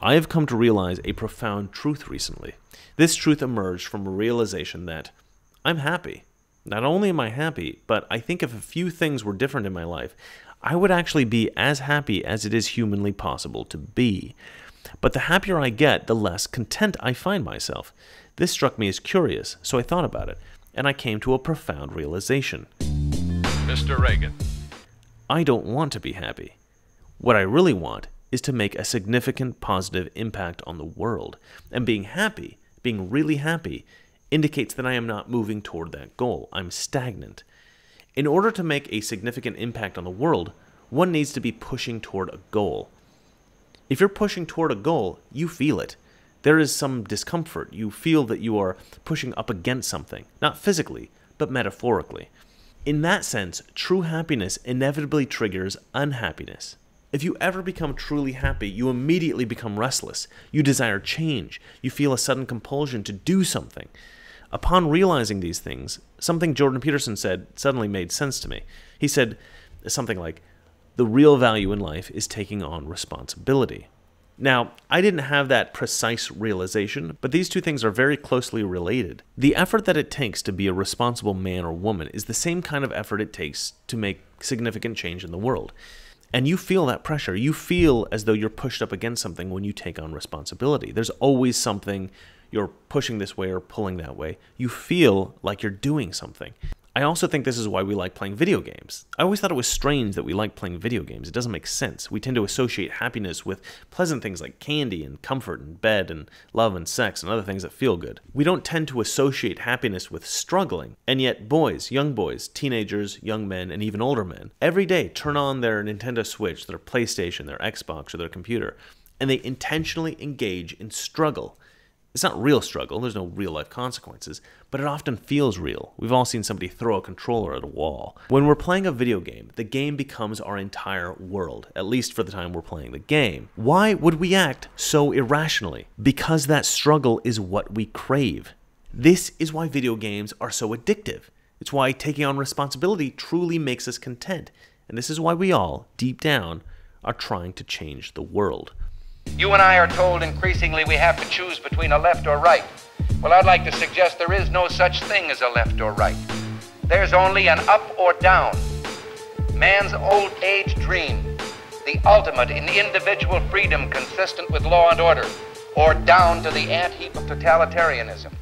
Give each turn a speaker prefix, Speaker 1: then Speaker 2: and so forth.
Speaker 1: I have come to realize a profound truth recently. This truth emerged from a realization that I'm happy. Not only am I happy, but I think if a few things were different in my life, I would actually be as happy as it is humanly possible to be. But the happier I get, the less content I find myself. This struck me as curious, so I thought about it, and I came to a profound realization.
Speaker 2: Mr. Reagan.
Speaker 1: I don't want to be happy. What I really want is to make a significant positive impact on the world. And being happy, being really happy, indicates that I am not moving toward that goal. I'm stagnant. In order to make a significant impact on the world, one needs to be pushing toward a goal. If you're pushing toward a goal, you feel it. There is some discomfort. You feel that you are pushing up against something, not physically, but metaphorically. In that sense, true happiness inevitably triggers unhappiness. If you ever become truly happy, you immediately become restless. You desire change. You feel a sudden compulsion to do something. Upon realizing these things, something Jordan Peterson said suddenly made sense to me. He said something like, "The real value in life is taking on responsibility." Now, I didn't have that precise realization, but these two things are very closely related. The effort that it takes to be a responsible man or woman is the same kind of effort it takes to make significant change in the world. And you feel that pressure. You feel as though you're pushed up against something when you take on responsibility. There's always something you're pushing this way or pulling that way. You feel like you're doing something. I also think this is why we like playing video games. I always thought it was strange that we like playing video games. It doesn't make sense. We tend to associate happiness with pleasant things like candy and comfort and bed and love and sex and other things that feel good. We don't tend to associate happiness with struggling. And yet boys, young boys, teenagers, young men, and even older men, every day turn on their Nintendo Switch, their PlayStation, their Xbox, or their computer, and they intentionally engage in struggle. It's not real struggle, there's no real life consequences, but it often feels real. We've all seen somebody throw a controller at a wall. When we're playing a video game, the game becomes our entire world, at least for the time we're playing the game. Why would we act so irrationally? Because that struggle is what we crave. This is why video games are so addictive. It's why taking on responsibility truly makes us content. And this is why we all, deep down, are trying to change the world.
Speaker 3: You and I are told increasingly we have to choose between a left or right. Well, I'd like to suggest there is no such thing as a left or right. There's only an up or down. Man's old age dream, the ultimate in individual freedom consistent with law and order, or down to the ant heap of totalitarianism.